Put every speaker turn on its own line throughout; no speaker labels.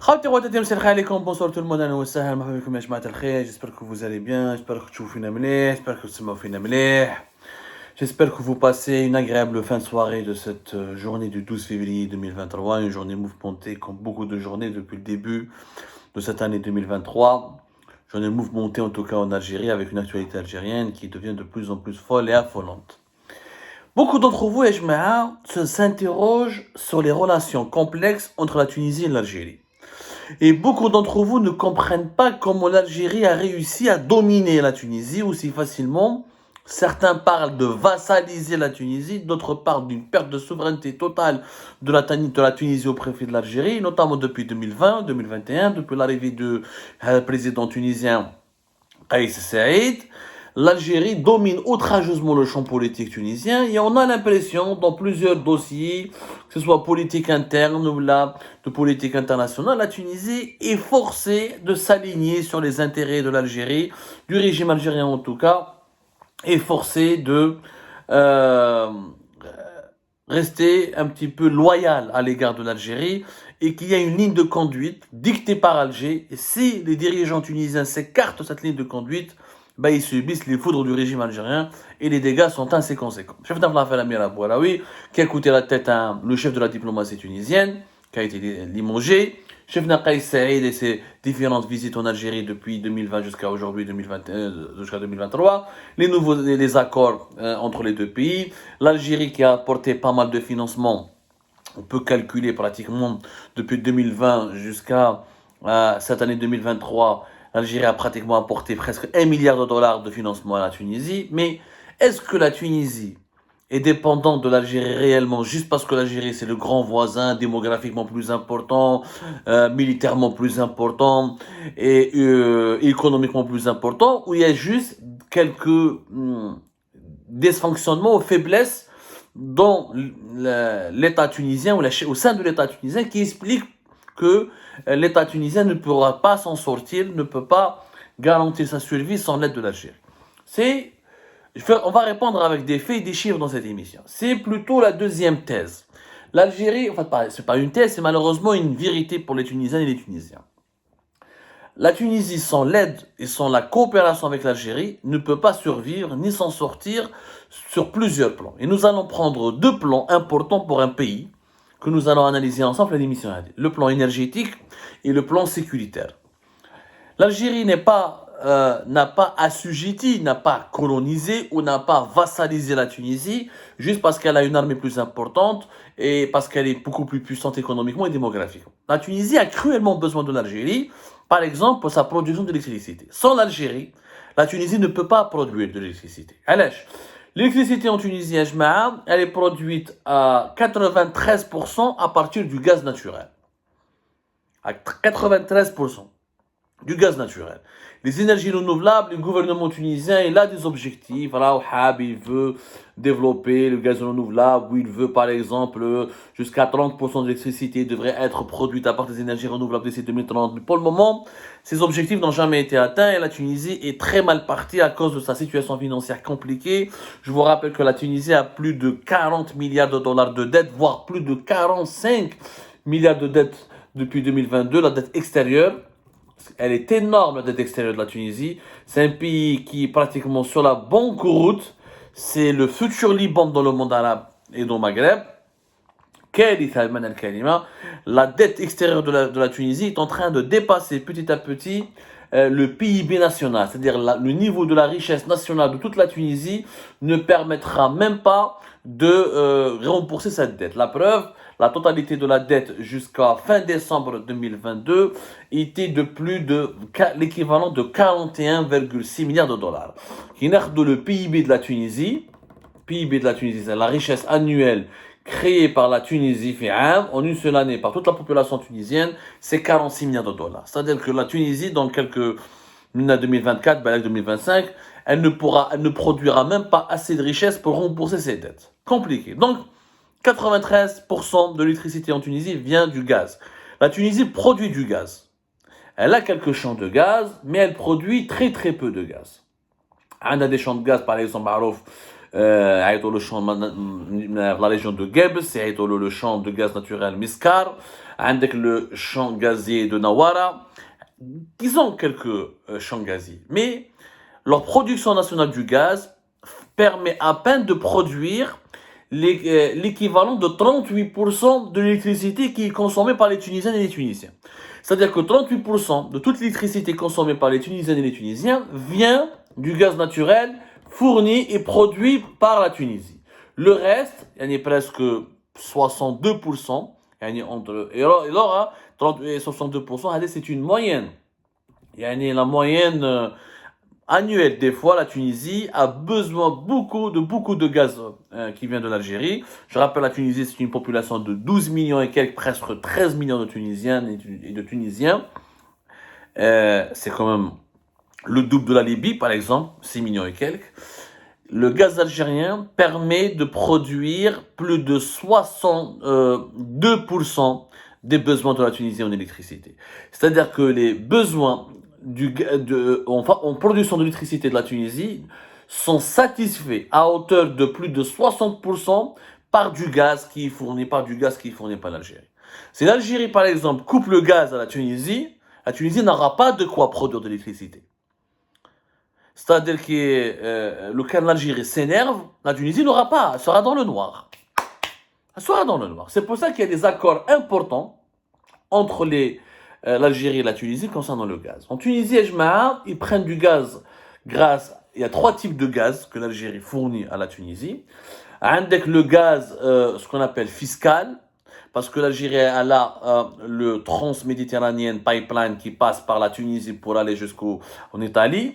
خاوتي خواتاتي مساء الخير عليكم بونسور تو المون اهلا وسهلا مرحبا بكم يا جماعه الخير جيسبر كو فوز allez bien j'espère que تشوفوا فينا مليح j'espère que تسمعوا فينا مليح j'espère que vous passez une agréable fin de soirée de cette journée du 12 février 2023 une journée mouvementée comme beaucoup de journées depuis le début de cette année 2023 journée mouvementée en tout cas en Algérie avec une actualité algérienne qui devient de plus en plus folle et affolante. Beaucoup d'entre vous, Ejmaa, s'interrogent sur les relations complexes entre la Tunisie et l'Algérie. Et beaucoup d'entre vous ne comprennent pas comment l'Algérie a réussi à dominer la Tunisie aussi facilement. Certains parlent de vassaliser la Tunisie, d'autres parlent d'une perte de souveraineté totale de la Tunisie au préfet de l'Algérie, notamment depuis 2020, 2021, depuis l'arrivée du président tunisien Kais Saïd. L'Algérie domine outrageusement le champ politique tunisien et on a l'impression dans plusieurs dossiers, que ce soit politique interne ou de politique internationale, la Tunisie est forcée de s'aligner sur les intérêts de l'Algérie, du régime algérien en tout cas, est forcée de rester un petit peu loyal à l'égard de l'Algérie et qu'il y a une ligne de conduite dictée par Alger. Et si les dirigeants tunisiens s'écartent de cette ligne de conduite, ils subissent les foudres du régime algérien et les dégâts sont assez conséquents. Chef d'Affaires Amir Aboualaoui, qui a coûté la tête à le chef de la diplomatie tunisienne, qui a été limogé. Chef Kais Saïd et ses différentes visites en Algérie depuis 2020 jusqu'à aujourd'hui, 2021, jusqu'à 2023. Les accords entre les deux pays. L'Algérie qui a apporté pas mal de financement. On peut calculer pratiquement depuis 2020 jusqu'à cette année 2023. L'Algérie a pratiquement apporté presque 1 milliard de dollars de financement à la Tunisie. Mais est-ce que la Tunisie est dépendante de l'Algérie réellement juste parce que l'Algérie c'est le grand voisin, démographiquement plus important, militairement plus important et économiquement plus important, ou il y a juste quelques dysfonctionnements ou faiblesses dans l'État tunisien ou au sein de l'État tunisien qui expliquent que l'État tunisien ne pourra pas s'en sortir, ne peut pas garantir sa survie sans l'aide de l'Algérie. On va répondre avec des faits et des chiffres dans cette émission. C'est plutôt la deuxième thèse. L'Algérie, c'est pas une thèse, c'est malheureusement une vérité pour les Tunisiennes et les Tunisiens. La Tunisie, sans l'aide et sans la coopération avec l'Algérie, ne peut pas survivre ni s'en sortir sur plusieurs plans. Et nous allons prendre deux plans importants pour un pays que nous allons analyser ensemble à l'émission. Le plan énergétique et le plan sécuritaire. L'Algérie n'a pas assujetti, n'a pas colonisé ou n'a pas vassalisé la Tunisie juste parce qu'elle a une armée plus importante et parce qu'elle est beaucoup plus puissante économiquement et démographiquement. La Tunisie a cruellement besoin de l'Algérie, par exemple pour sa production d'électricité. Sans l'Algérie, la Tunisie ne peut pas produire de l'électricité. L'électricité en Tunisie, elle est produite à 93% à partir du gaz naturel. À 93%. Du gaz naturel. Les énergies renouvelables, le gouvernement tunisien, il a des objectifs. Voilà, il veut développer le gaz renouvelable, ou il veut par exemple jusqu'à 30% de l'électricité devrait être produite à partir des énergies renouvelables d'ici 2030. Mais pour le moment, ces objectifs n'ont jamais été atteints et la Tunisie est très mal partie à cause de sa situation financière compliquée. Je vous rappelle que la Tunisie a plus de 40 milliards de dollars de dettes, voire plus de 45 milliards de dettes depuis 2022, la dette extérieure. Elle est énorme, la dette extérieure de la Tunisie. C'est un pays qui est pratiquement sur la bonne route. C'est le futur Liban dans le monde arabe et dans le Maghreb. La dette extérieure de la Tunisie est en train de dépasser petit à petit le PIB national, c'est-à-dire le niveau de la richesse nationale de toute la Tunisie ne permettra même pas de rembourser cette dette. La preuve, la totalité de la dette jusqu'à fin décembre 2022 était de plus de l'équivalent de 41,6 milliards de dollars. Qui n'est que le PIB de la Tunisie, c'est la richesse annuelle créée par la Tunisie en une seule année par toute la population tunisienne, c'est 46 milliards de dollars. C'est-à-dire que la Tunisie, dans quelques 2024, 2025, elle ne produira même pas assez de richesse pour rembourser ses dettes. Compliqué. Donc, 93% de l'électricité en Tunisie vient du gaz. La Tunisie produit du gaz. Elle a quelques champs de gaz, mais elle produit très très peu de gaz. On a des champs de gaz, par exemple, le champ de la région de Gebs, le champ de gaz naturel Miskar, عندك le champ gazier de Nawara. Ils ont quelques champs gaziers, mais leur production nationale du gaz permet à peine de produire l'équivalent de 38% de l'électricité qui est consommée par les Tunisiennes et les Tunisiens. C'est-à-dire que 38% de toute l'électricité consommée par les Tunisiennes et les Tunisiens vient du gaz naturel fourni et produit par la Tunisie. Le reste, il y en a presque 62%, entre, et alors, 30 et 62%, c'est une moyenne. Il y a la moyenne annuelle. Des fois, la Tunisie a besoin beaucoup de gaz qui vient de l'Algérie. Je rappelle, la Tunisie, c'est une population de 12 millions et quelques, presque 13 millions de Tunisiennes et de Tunisiens. C'est quand même le double de la Libye, par exemple, 6 millions et quelques. Le gaz algérien permet de produire plus de 62% des besoins de la Tunisie en électricité. C'est-à-dire que les besoins en production d'électricité de la Tunisie sont satisfaits à hauteur de plus de 60% par du gaz qui est fourni par l'Algérie. Si l'Algérie, par exemple, coupe le gaz à la Tunisie n'aura pas de quoi produire de l'électricité. C'est-à-dire que le cas de l'Algérie s'énerve, la Tunisie n'aura pas, elle sera dans le noir. Elle sera dans le noir. C'est pour ça qu'il y a des accords importants entre l'Algérie et la Tunisie concernant le gaz. En Tunisie, ils prennent du gaz il y a 3 types de gaz que l'Algérie fournit à la Tunisie. Avec le gaz, ce qu'on appelle fiscal, parce que l'Algérie a le Transméditerranéen pipeline qui passe par la Tunisie pour aller jusqu'en Italie.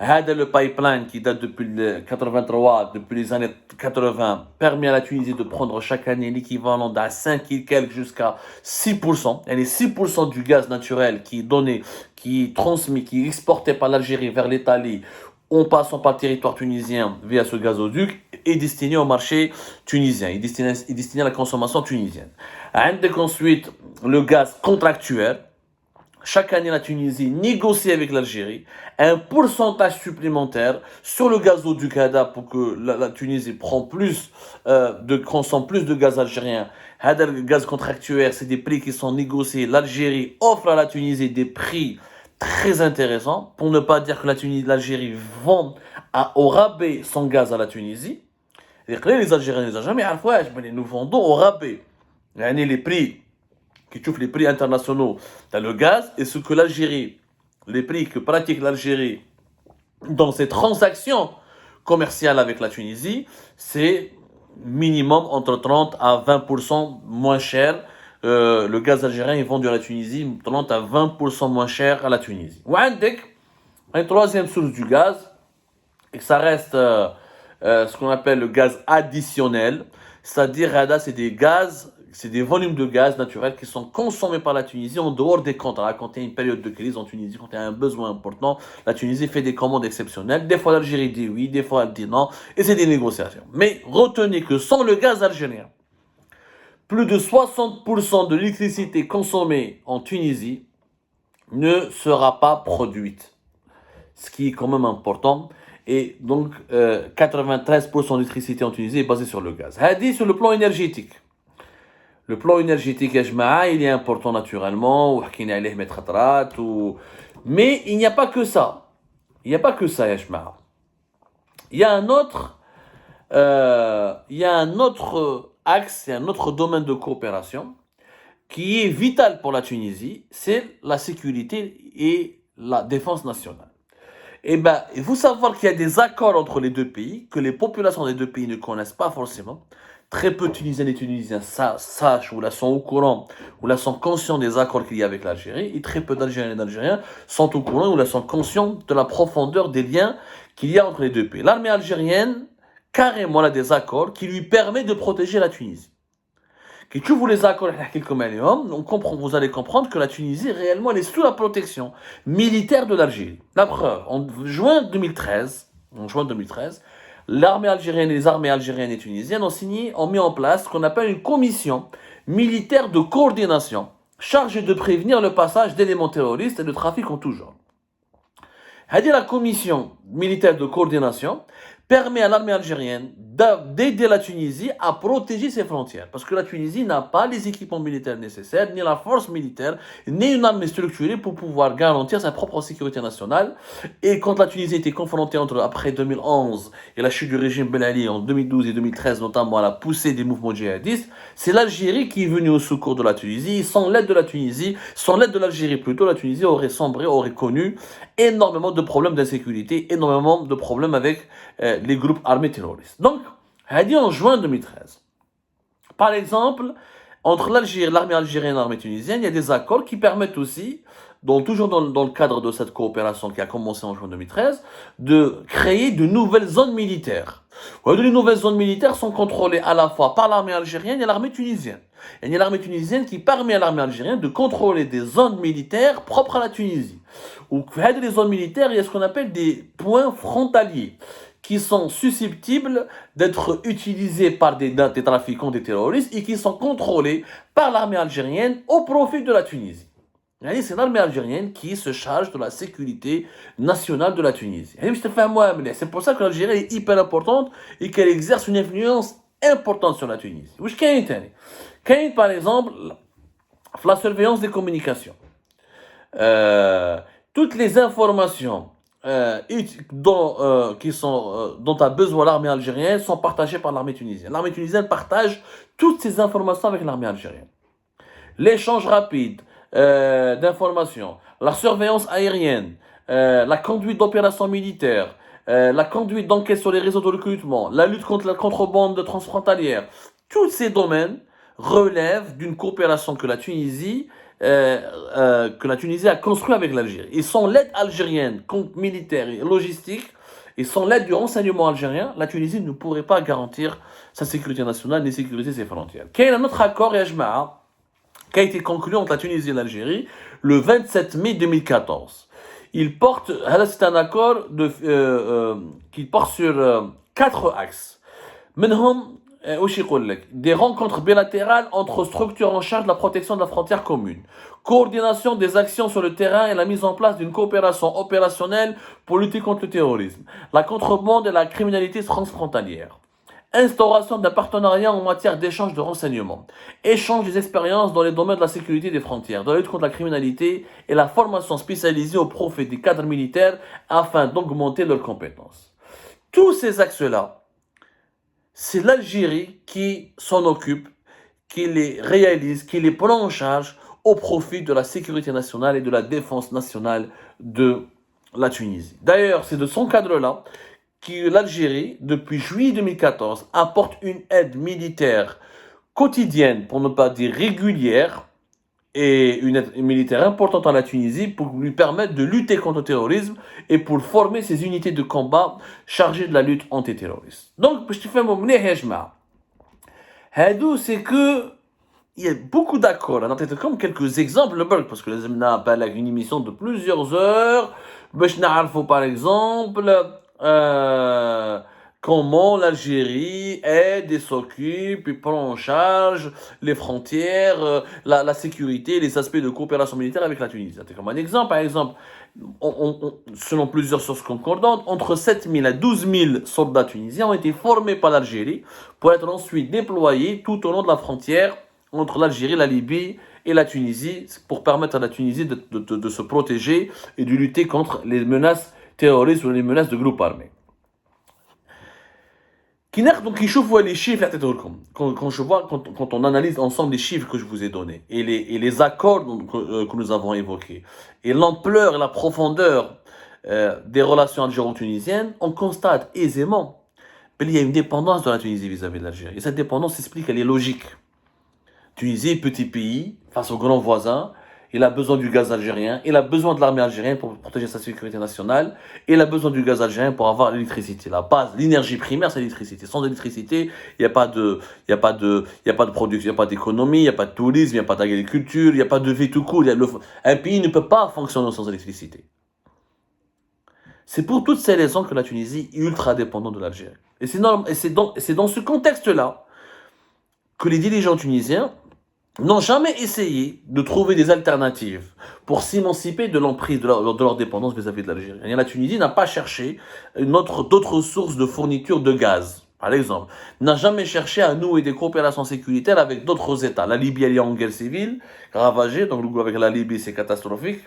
Le pipeline qui date depuis depuis les années 80, permet à la Tunisie de prendre chaque année l'équivalent d'à 5 et quelques jusqu'à 6%. Et les 6% du gaz naturel qui est donné, qui est transmis, qui est exporté par l'Algérie vers l'Italie, en passant par le territoire tunisien via ce gazoduc, est destiné au marché tunisien, est destiné à la consommation tunisienne. Ensuite, le gaz contractuel. Chaque année, la Tunisie négocie avec l'Algérie un pourcentage supplémentaire sur le gazoduc Hada pour que la Tunisie consomme plus de gaz algérien. Hada, le gaz contractuel, c'est des prix qui sont négociés. L'Algérie offre à la Tunisie des prix très intéressants, pour ne pas dire que l'Algérie vend au rabais son gaz à la Tunisie. Les Algériens, mais nous vendons au rabais. Les prix qui touche les prix internationaux dans le gaz et ce que les prix que pratique l'Algérie dans ses transactions commerciales avec la Tunisie, c'est minimum entre 30 à 20% moins cher. Le gaz algérien est vendu à la Tunisie 30 à 20% moins cher à la Tunisie. Ou une troisième source du gaz, et que ça reste ce qu'on appelle le gaz additionnel, c'est-à-dire c'est des volumes de gaz naturel qui sont consommés par la Tunisie en dehors des contrats. Quand il y a une période de crise en Tunisie, quand il y a un besoin important, la Tunisie fait des commandes exceptionnelles. Des fois, l'Algérie dit oui, des fois, elle dit non, et c'est des négociations. Mais retenez que sans le gaz algérien, plus de 60% de l'électricité consommée en Tunisie ne sera pas produite. Ce qui est quand même important. Et donc, 93% de l'électricité en Tunisie est basée sur le gaz. Hadi sur le plan énergétique. Le plan énergétique, il est important naturellement, mais il n'y a pas que ça. Il n'y a pas que ça, Yashma'a. Il y a un autre axe, un autre domaine de coopération qui est vital pour la Tunisie, c'est la sécurité et la défense nationale. Il faut savoir qu'il y a des accords entre les deux pays, que les populations des deux pays ne connaissent pas forcément. Très peu de Tunisiennes et Tunisiens sachent ou là sont au courant ou là sont conscients des accords qu'il y a avec l'Algérie, et très peu d'Algériens et d'Algériens sont au courant ou là sont conscients de la profondeur des liens qu'il y a entre les deux pays. L'armée algérienne, carrément, a des accords qui lui permettent de protéger la Tunisie. Que tu vous les accords, vous allez comprendre que la Tunisie, réellement, elle est sous la protection militaire de l'Algérie. La preuve, en juin 2013, l'armée algérienne et les armées algériennes et tunisiennes ont mis en place ce qu'on appelle une commission militaire de coordination chargée de prévenir le passage d'éléments terroristes et de trafic en tout genre. La commission militaire de coordination permet à l'armée algérienne d'aider la Tunisie à protéger ses frontières. Parce que la Tunisie n'a pas les équipements militaires nécessaires, ni la force militaire, ni une armée structurée pour pouvoir garantir sa propre sécurité nationale. Et quand la Tunisie était confrontée après 2011 et la chute du régime Ben Ali en 2012 et 2013, notamment à la poussée des mouvements djihadistes, c'est l'Algérie qui est venue au secours de la Tunisie. Sans l'aide de la Tunisie, sans l'aide de l'Algérie plutôt, la Tunisie aurait sombré, aurait connu énormément de problèmes d'insécurité, énormément de problèmes avec les groupes armés terroristes. Donc, Hadi en juin 2013. Par exemple, entre l'armée algérienne et l'armée tunisienne, il y a des accords qui permettent aussi, toujours dans le cadre de cette coopération qui a commencé en juin 2013, de créer de nouvelles zones militaires. Les nouvelles zones militaires sont contrôlées à la fois par l'armée algérienne et l'armée tunisienne. Et il y a l'armée tunisienne qui permet à l'armée algérienne de contrôler des zones militaires propres à la Tunisie. Ou les zones militaires, il y a ce qu'on appelle des points frontaliers qui sont susceptibles d'être utilisés par des trafiquants, des terroristes, et qui sont contrôlés par l'armée algérienne au profit de la Tunisie. C'est l'armée algérienne qui se charge de la sécurité nationale de la Tunisie. C'est pour ça que l'Algérie est hyper importante et qu'elle exerce une influence importante sur la Tunisie. Par exemple, la surveillance des communications. Toutes les informations dont a besoin l'armée algérienne sont partagées par l'armée tunisienne. L'armée tunisienne partage toutes ces informations avec l'armée algérienne. L'échange rapide d'informations, la surveillance aérienne, la conduite d'opérations militaires, la conduite d'enquêtes sur les réseaux de recrutement, la lutte contre la contrebande transfrontalière, tous ces domaines relèvent d'une coopération que la Tunisie a construit avec l'Algérie. Et sans l'aide algérienne, militaire et logistique, et sans l'aide du renseignement algérien, la Tunisie ne pourrait pas garantir sa sécurité nationale ni sécuriser ses frontières. Quel est un autre accord, Yajma'a, qui a été conclu entre la Tunisie et l'Algérie le 27 mai 2014. C'est un accord qui porte sur 4 axes. Des rencontres bilatérales entre structures en charge de la protection de la frontière commune, coordination des actions sur le terrain et la mise en place d'une coopération opérationnelle pour lutter contre le terrorisme, la contrebande et la criminalité transfrontalière, instauration d'un partenariat en matière d'échange de renseignements, échange des expériences dans les domaines de la sécurité des frontières, de la lutte contre la criminalité et la formation spécialisée au profit des cadres militaires afin d'augmenter leurs compétences. Tous ces axes-là, c'est l'Algérie qui s'en occupe, qui les réalise, qui les prend en charge au profit de la sécurité nationale et de la défense nationale de la Tunisie. D'ailleurs, c'est de son cadre-là que l'Algérie, depuis juillet 2014, apporte une aide militaire quotidienne, pour ne pas dire régulière, et une aide militaire importante à la Tunisie pour lui permettre de lutter contre le terrorisme et pour former ses unités de combat chargées de la lutte antiterroriste. Donc, je te fais mon c'est que il y a beaucoup d'accords. On a peut-être comme quelques exemples, parce que les n'a pas une émission de plusieurs heures. Par exemple, comment l'Algérie aide et s'occupe et prend en charge les frontières, la sécurité, les aspects de coopération militaire avec la Tunisie. C'est comme un exemple. Par exemple, selon plusieurs sources concordantes, entre 7 000 à 12 000 soldats tunisiens ont été formés par l'Algérie pour être ensuite déployés tout au long de la frontière entre l'Algérie, la Libye et la Tunisie, pour permettre à la Tunisie de se protéger et de lutter contre les menaces terroristes ou les menaces de groupes armés. Donc, les chiffres, quand on analyse ensemble les chiffres que je vous ai donnés et les accords que nous avons évoqués et l'ampleur et la profondeur des relations algéro-tunisiennes, on constate aisément qu'il y a une dépendance de la Tunisie vis-à-vis de l'Algérie. Et cette dépendance s'explique, elle est logique. Tunisie, petit pays, face aux grands voisins, il a besoin du gaz algérien, il a besoin de l'armée algérienne pour protéger sa sécurité nationale, et il a besoin du gaz algérien pour avoir l'électricité. La base, l'énergie primaire, c'est l'électricité. Sans électricité, il n'y a pas de production, il n'y a pas d'économie, il n'y a pas de tourisme, il n'y a pas d'agriculture, il n'y a pas de vie tout court. Un pays ne peut pas fonctionner sans électricité. C'est pour toutes ces raisons que la Tunisie est ultra dépendante de l'Algérie. Et c'est dans ce contexte-là que les dirigeants tunisiens n'ont jamais essayé de trouver des alternatives pour s'émanciper de l'emprise de leur dépendance vis-à-vis de l'Algérie. La Tunisie n'a pas cherché d'autres sources de fourniture de gaz, par exemple, n'a jamais cherché à nouer des coopérations sécuritaires avec d'autres États. La Libye, elle est en guerre civile, ravagée, donc avec la Libye, c'est catastrophique.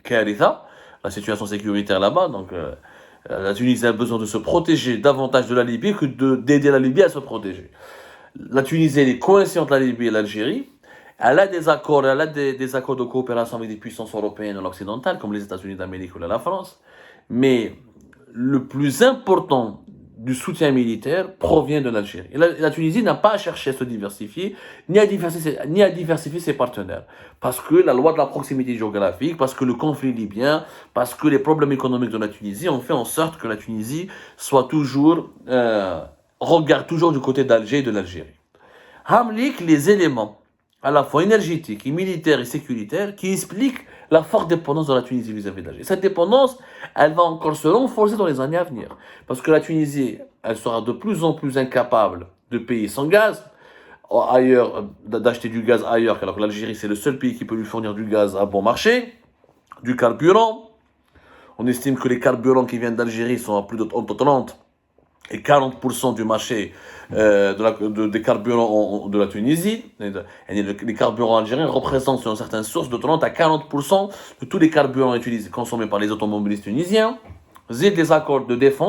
Karitha, la situation sécuritaire là-bas, donc la Tunisie a besoin de se protéger davantage de la Libye que d'aider la Libye à se protéger. La Tunisie, elle est coincée entre la Libye et l'Algérie. Elle a des accords de coopération avec des puissances européennes ou occidentales, comme les États-Unis d'Amérique ou la France. Mais le plus important du soutien militaire provient de l'Algérie. Et la Tunisie n'a pas cherché à se diversifier, ni à diversifier ses partenaires. Parce que la loi de la proximité géographique, parce que le conflit libyen, parce que les problèmes économiques de la Tunisie ont fait en sorte que la Tunisie regarde toujours du côté d'Alger et de l'Algérie. Hamlik les éléments à la fois énergétiques, militaires et sécuritaires qui expliquent la forte dépendance de la Tunisie vis-à-vis de l'Algérie. Cette dépendance, elle va encore se renforcer dans les années à venir. Parce que la Tunisie, elle sera de plus en plus incapable de payer son gaz, ailleurs, d'acheter du gaz ailleurs, alors que l'Algérie, c'est le seul pays qui peut lui fournir du gaz à bon marché, du carburant. On estime que les carburants qui viennent d'Algérie sont à plus de 30 et 40% du marché des carburants de la Tunisie. Les carburants algériens représentent, selon certaines sources, de 30 à 40% de tous les carburants consommés par les automobilistes tunisiens. Zid les accords de défense